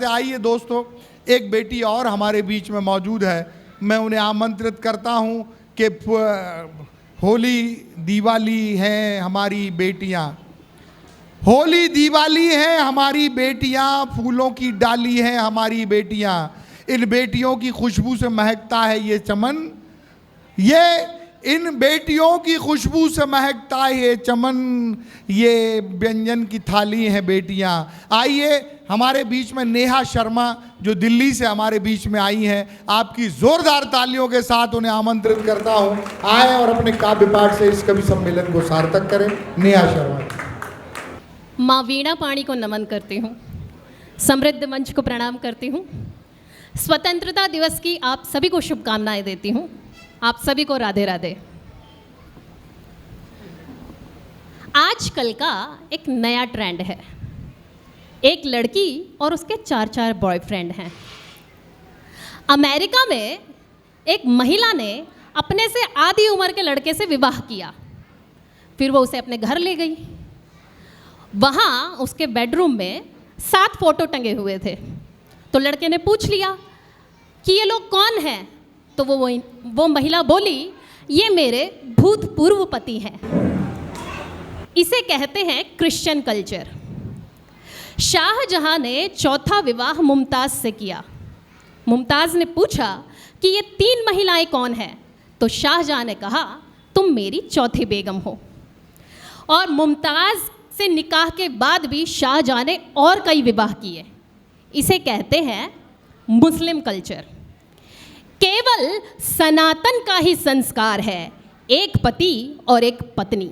आइए दोस्तों, एक बेटी और हमारे बीच में मौजूद है। मैं उन्हें आमंत्रित करता हूं कि होली दिवाली हैं हमारी बेटियां, होली दिवाली हैं हमारी बेटियां, फूलों की डाली हैं हमारी बेटियां। इन बेटियों की खुशबू से महकता है ये चमन, ये इन बेटियों की खुशबू से महकता है ये चमन, ये व्यंजन की थाली हैं बेटियां। आइए हमारे बीच में नेहा शर्मा जो दिल्ली से हमारे बीच में आई हैं, आपकी जोरदार तालियों के साथ उन्हें आमंत्रित करता हूं, आए और अपने काव्य पाठ से इस कवि सम्मेलन को सार्थक करें। नेहा शर्मा। माँ वीणा पाणी को नमन करती हूँ, समृद्ध मंच को प्रणाम करती हूँ। स्वतंत्रता दिवस की आप सभी को शुभकामनाएं देती हूँ। आप सभी को राधे राधे। आजकल का एक नया ट्रेंड है, एक लड़की और उसके 4 बॉयफ्रेंड हैं। अमेरिका में एक महिला ने अपने से आधी उम्र के लड़के से विवाह किया, फिर वो उसे अपने घर ले गई। वहाँ उसके बेडरूम में 7 फोटो टंगे हुए थे। तो लड़के ने पूछ लिया कि ये लोग कौन हैं, तो वो महिला बोली, ये मेरे भूतपूर्व पति हैं। इसे कहते हैं क्रिश्चियन कल्चर। शाहजहां ने चौथा विवाह मुमताज़ से किया। मुमताज़ ने पूछा कि ये 3 महिलाएं कौन हैं, तो शाहजहां ने कहा, तुम मेरी चौथी बेगम हो। और मुमताज़ से निकाह के बाद भी शाहजहां ने और कई विवाह किए। इसे कहते हैं मुस्लिम कल्चर। केवल सनातन का ही संस्कार है, एक पति और एक पत्नी।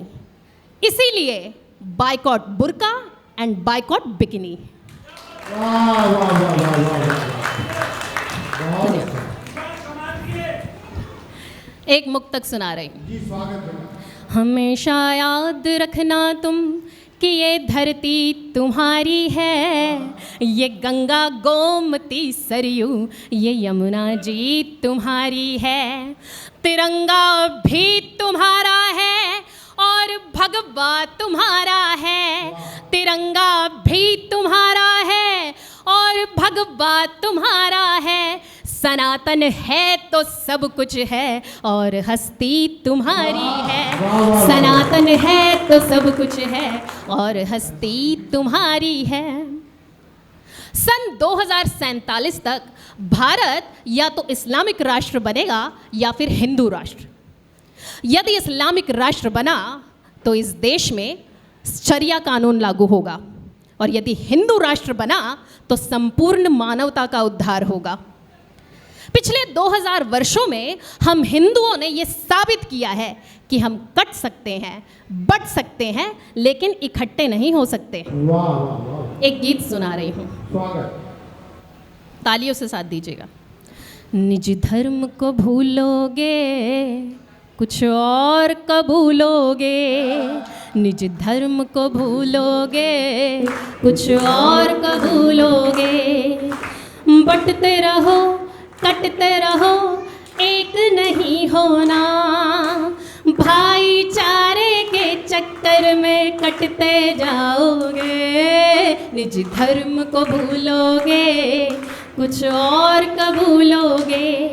इसीलिए बायकॉट बुर्का एंड बायकॉट बिकिनी। एक मुक्तक सुना रही हूँ। हमेशा याद रखना तुम कि ये धरती तुम्हारी है, ये गंगा गोमती सरयू ये यमुना जी तुम्हारी है। तिरंगा भी तुम्हारा है और भगवा तुम्हारा है। तिरंगा भी तुम्हारा है और भगवा तुम्हारा है। सनातन है तो सब कुछ है और हस्ती तुम्हारी है। सनातन है तो सब कुछ है और हस्ती तुम्हारी है। सन 2047 तक भारत या तो इस्लामिक राष्ट्र बनेगा या फिर हिंदू राष्ट्र। यदि इस्लामिक राष्ट्र बना तो इस देश में शरिया कानून लागू होगा, और यदि हिंदू राष्ट्र बना तो संपूर्ण मानवता का उद्धार होगा। पिछले 2000 वर्षों में हम हिंदुओं ने यह साबित किया है कि हम कट सकते हैं, बट सकते हैं, लेकिन इकट्ठे नहीं हो सकते। एक गीत सुना रही हूं, तालियों से साथ दीजिएगा। निज धर्म को भूलोगे कुछ और कबूलोगे, निज धर्म को भूलोगे कुछ और कबूलोगे। बंटते रहो कटते रहो एक नहीं होना, भाईचारे के चक्कर में कटते जाओगे। निज धर्म को भूलोगे कुछ और कबूलोगे।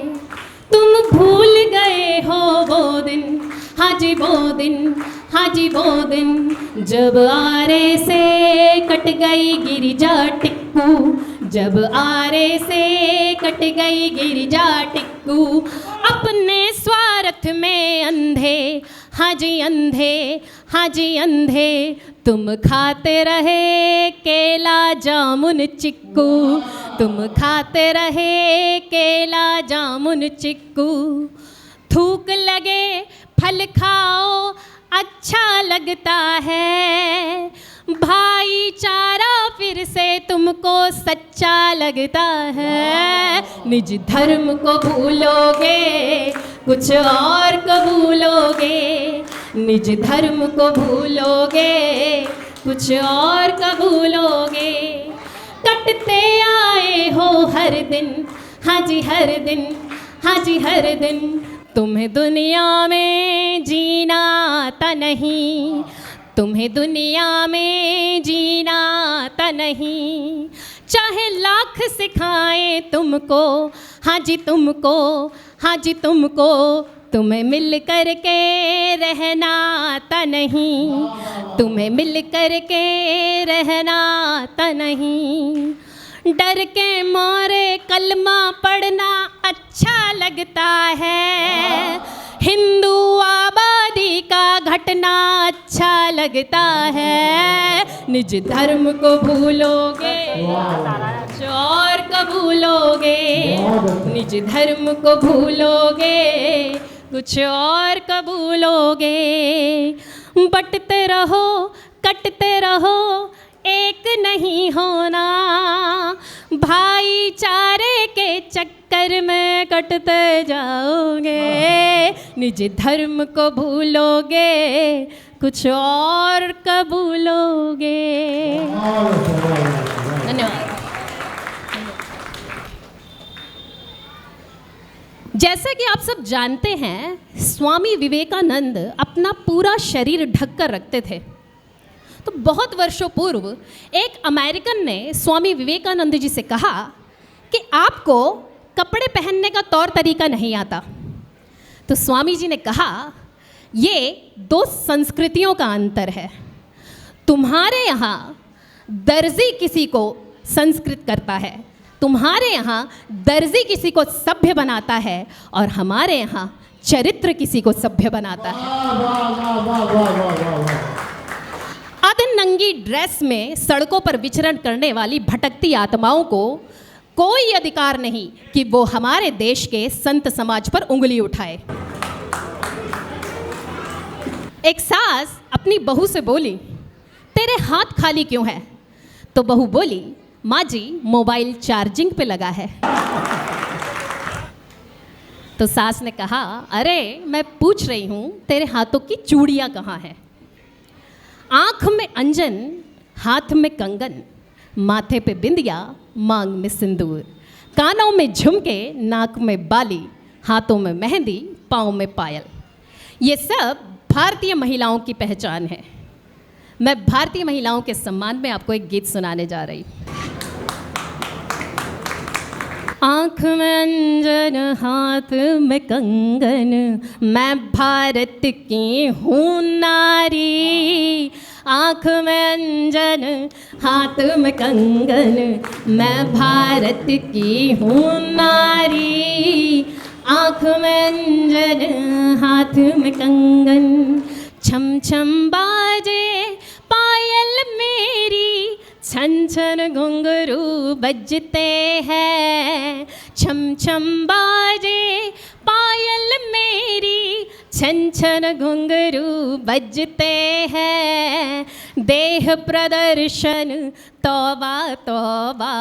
तुम भूल गए हो वो दिन, हाँ जी वो दिन, हाँ जी वो दिन, जब आरे से कट गई गिरिजा टिक्कू, जब आरे से कट गई गिरिजा टिक्कू। अपने स्वार्थ में अंधे, हाँ जी अंधे, हाँ जी अंधे, तुम खाते रहे केला जामुन चिक्कू, तुम खाते रहे केला जामुन चिक्कू। थूक लगे फल खाओ अच्छा लगता है, भाईचारा फिर से तुमको सच्चा लगता है। निज धर्म को भूलोगे कुछ और कबूलोगे, निज धर्म को भूलोगे कुछ और कबूलोगे। कटते आए हो हर दिन, हाँ जी हर दिन, हाँ जी हर दिन, तुम्हें दुनिया में जीना आता नहीं, तुम्हें दुनिया में जीना आता नहीं। चाहे लाख सिखाएं तुमको, हाँ जी तुमको, हाँ जी तुमको, तुम्हें मिल कर के रहना आता नहीं, तुम्हें मिल कर के रहना आता नहीं। डर के मारे कलमा पढ़ना अच्छा लगता है, हिंदू आबादी का घटना अच्छा लगता है। निज धर्म को भूलोगे और कबूलोगे, निज धर्म को भूलोगे कुछ और कबूलोगे। बंटते रहो कटते रहो एक नहीं होना, भाईचारे के चक्कर में कटते जाओगे। निज धर्म को भूलोगे कुछ और कबूलोगे। धन्यवाद। जैसा कि आप सब जानते हैं, स्वामी विवेकानंद अपना पूरा शरीर ढक कर रखते थे। तो बहुत वर्षों पूर्व एक अमेरिकन ने स्वामी विवेकानंद जी से कहा कि आपको कपड़े पहनने का तौर तरीका नहीं आता। तो स्वामी जी ने कहा, ये दो संस्कृतियों का अंतर है। तुम्हारे यहाँ दर्जी किसी को संस्कृत करता है, तुम्हारे यहाँ दर्जी किसी को सभ्य बनाता है, और हमारे यहाँ चरित्र किसी को सभ्य बनाता है। अधनंगी ड्रेस में सड़कों पर विचरण करने वाली भटकती आत्माओं को कोई अधिकार नहीं कि वो हमारे देश के संत समाज पर उंगली उठाए। एक सास अपनी बहू से बोली, तेरे हाथ खाली क्यों है? तो बहू बोली, माँ जी मोबाइल चार्जिंग पे लगा है। तो सास ने कहा, अरे मैं पूछ रही हूँ तेरे हाथों की चूड़ियाँ कहाँ हैं? आँख में अंजन, हाथ में कंगन, माथे पे बिंदिया, मांग में सिंदूर, कानों में झुमके, नाक में बाली, हाथों में मेहंदी, पाँव में पायल। ये सब भारतीय महिलाओं की पहचान है। मैं भारतीय महिलाओं के सम्मान में आपको एक गीत सुनाने जा रही हूँ। आँख में अंजन, हाथ में कंगन, मैं भारत की हूँ नारी। आँख में अंजन, हाथ में कंगन, मैं भारत की हूँ नारी। आँख में अंजन, हाथ में कंगन, छम छम बाजे पायल मेरी, छन छन घुंघरू बजते हैं। छम छम बाजे पायल मेरी, छन छन घुंघरू बजते हैं। देह प्रदर्शन तौबा तौबा,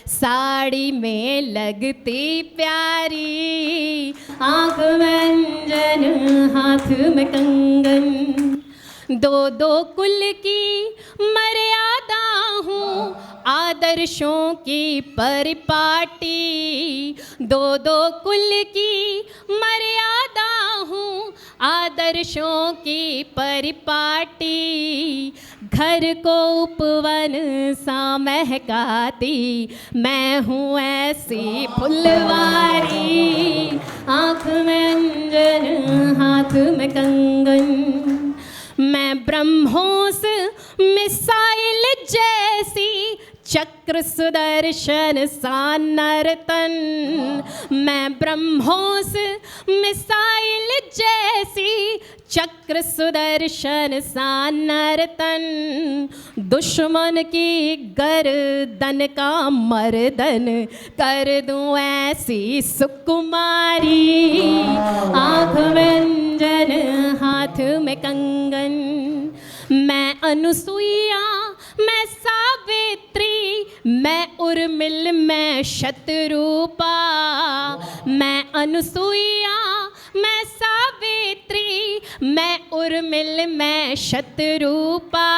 साड़ी में लगती प्यारी। आँख में अंजन, हाथ में कंगन, दो दो कुल की मर्यादा हूँ, आदर्शों की परिपाटी। दो दो कुल की मर्यादा हूँ, आदर्शों की परिपाटी। घर को उपवन सा महकाती, मैं हूँ ऐसी फुलवारी। आँख में अंजन, हाथ में कंगन, मैं ब्रह्मोस मिसाइल जैसी, चक्र सुदर्शन सा नर्तन। मैं ब्रह्मोस मिसाइल जैसी, चक्र सुदर्शन सा नर्तन। दुश्मन की गर्दन का मर्दन कर दूं ऐसी सुकुमारी। आँख में अंजन, हाथ में कंगन, मैं अनुसुईया, मैं सावित्री, मैं उर्मिल, मैं शतरूपा। मैं अनुसुईया, मैं सावित्री, मैं उर्मिल, मैं शतरूपा।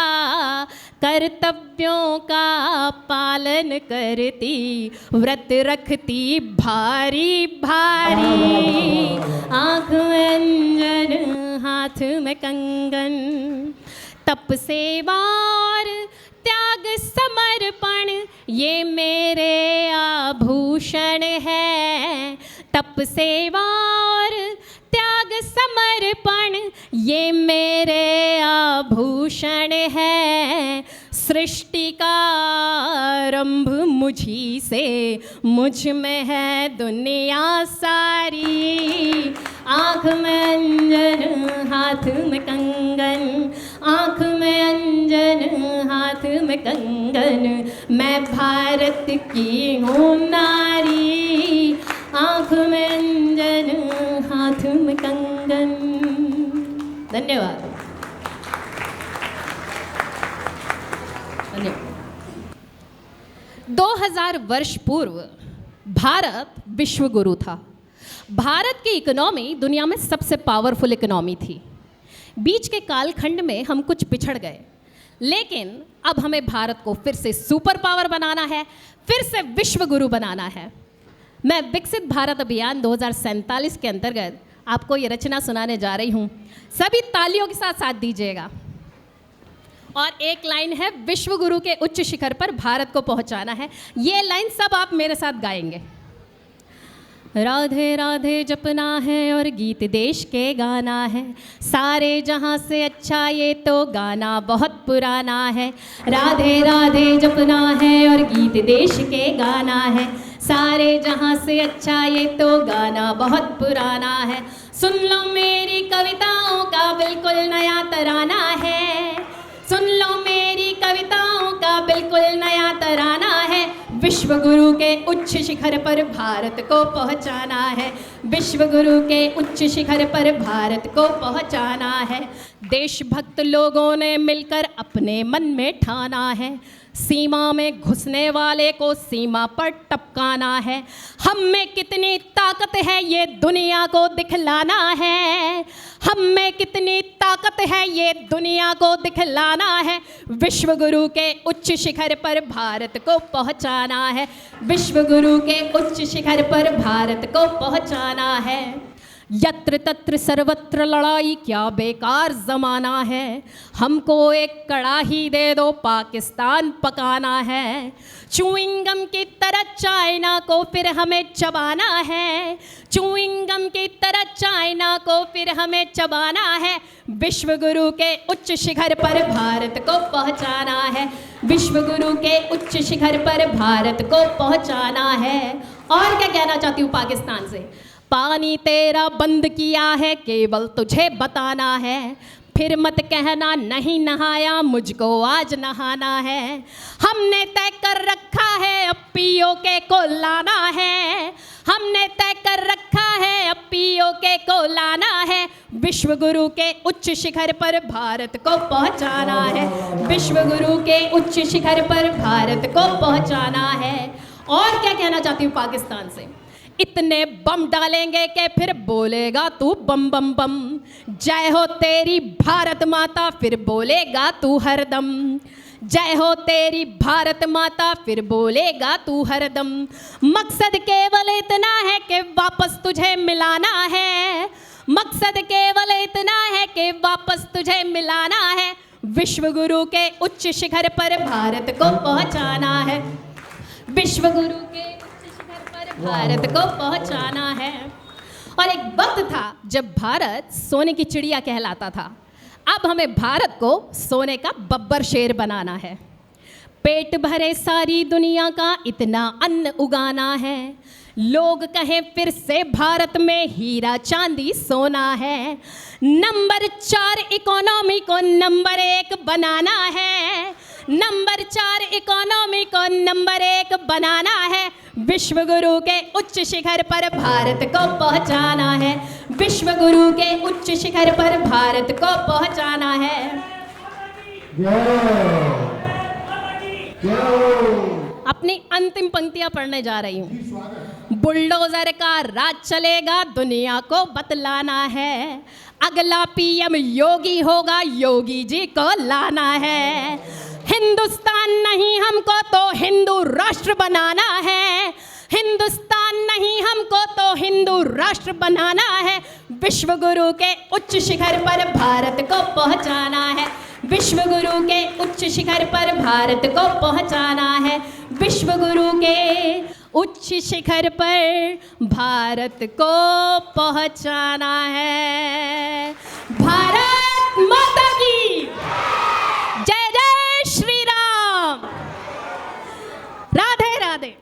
कर्तव्यों का पालन करती, व्रत रखती भारी भारी। आँख में अंजन, हाथ में कंगन, तप सेवा और त्याग समर्पण ये मेरे आभूषण है। तप सेवा और त्याग समर्पण ये मेरे आभूषण है। सृष्टि का आरंभ मुझी से, मुझ में है दुनिया सारी। आँख में अंजन हाथ में कंगन, आँख में अंजन हाथ में कंगन, मैं भारत की हूँ नारी। आँख में अंजन हाथ में कंगन। धन्यवाद। 2000 वर्ष पूर्व भारत विश्व गुरु था। भारत की इकोनॉमी दुनिया में सबसे पावरफुल इकोनॉमी थी। बीच के कालखंड में हम कुछ पिछड़ गए, लेकिन अब हमें भारत को फिर से सुपर पावर बनाना है, फिर से विश्व गुरु बनाना है। मैं विकसित भारत अभियान 2047 के अंतर्गत आपको ये रचना सुनाने जा रही हूँ। सभी तालियों के साथ साथ दीजिएगा। और एक लाइन है, विश्व गुरु के उच्च शिखर पर भारत को पहुंचाना है। ये लाइन सब आप मेरे साथ गाएंगे। राधे राधे जपना है और गीत देश के गाना है, सारे जहां से अच्छा ये तो गाना बहुत पुराना है। राधे राधे जपना है और गीत देश के गाना है, सारे जहां से अच्छा ये तो गाना बहुत पुराना है। सुन लो मेरी कविताओं का बिल्कुल नया तराना है, सुन लो मेरी कविताओं का बिल्कुल नया तराना है। विश्व गुरु के उच्च शिखर पर भारत को पहुंचाना है, विश्व गुरु के उच्च शिखर पर भारत को पहुंचाना है। देशभक्त लोगों ने मिलकर अपने मन में ठाना है, सीमा में घुसने वाले को सीमा पर टपकाना है। हम में कितनी ताकत है ये दुनिया को दिखलाना है, हम में कितनी ताकत है ये दुनिया को दिखलाना है। विश्व गुरु के उच्च शिखर पर भारत को पहुंचाना है, विश्व गुरु के उच्च शिखर पर भारत को पहुंचाना है। यत्र तत्र सर्वत्र लड़ाई क्या बेकार ज़माना है, हमको एक कड़ाही दे दो पाकिस्तान पकाना है। च्युइंगम की तरह चाइना को फिर हमें चबाना है, च्युइंगम की तरह चाइना को फिर हमें चबाना है। विश्व गुरु के उच्च शिखर पर भारत को पहुंचाना है, विश्व गुरु के उच्च शिखर पर भारत को पहुंचाना है। और क्या कहना चाहती हूँ पाकिस्तान से, पानी तेरा बंद किया है केवल तुझे बताना है, फिर मत कहना नहीं नहाया मुझको आज नहाना है। हमने तय कर रखा है अब पीओके को लाना है, हमने तय कर रखा है अब पीओके को लाना है। विश्व गुरु के उच्च शिखर पर भारत को पहुंचाना है, विश्व गुरु के उच्च शिखर पर भारत को पहुंचाना है। और क्या कहना चाहती हूँ पाकिस्तान से, इतने बम डालेंगे कि फिर बोलेगा तू बम बम बम। जय हो तेरी भारत माता फिर बोलेगा तू हरदम, जय हो तेरी भारत माता फिर बोलेगा तू हरदम। मकसद केवल इतना है कि वापस तुझे मिलाना है, मकसद केवल इतना है कि वापस तुझे मिलाना है। विश्व गुरु के उच्च शिखर पर भारत को पहुंचाना है, विश्व गुरु के भारत को पहुंचाना है। और एक वक्त था जब भारत सोने की चिड़िया कहलाता था, अब हमें भारत को सोने का बब्बर शेर बनाना है। पेट भरे सारी दुनिया का इतना अन्न उगाना है, लोग कहें फिर से भारत में हीरा चांदी सोना है। नंबर 4 इकोनॉमी को नंबर 1 बनाना है, नंबर 4 इकोनॉमी को नंबर 1 बनाना है। विश्व गुरु के उच्च शिखर पर भारत को पहुंचाना है, विश्व गुरु के उच्च शिखर पर भारत को पहुंचाना है। अपनी अंतिम पंक्तियां पढ़ने जा रही हूँ। बुलडोजर का राज चलेगा दुनिया को बतलाना है, अगला पीएम योगी होगा योगी जी को लाना है। हिंदुस्तान नहीं हमको तो हिंदू राष्ट्र बनाना है, हिंदुस्तान नहीं हमको तो हिंदू राष्ट्र बनाना है। विश्व गुरु के उच्च शिखर पर भारत को पहुंचाना है, विश्व गुरु के उच्च शिखर पर भारत को पहुंचाना है। विश्व गुरु के उच्च शिखर पर भारत को पहुंचाना है। भारत माता की जय जय श्री राम। राधे राधे।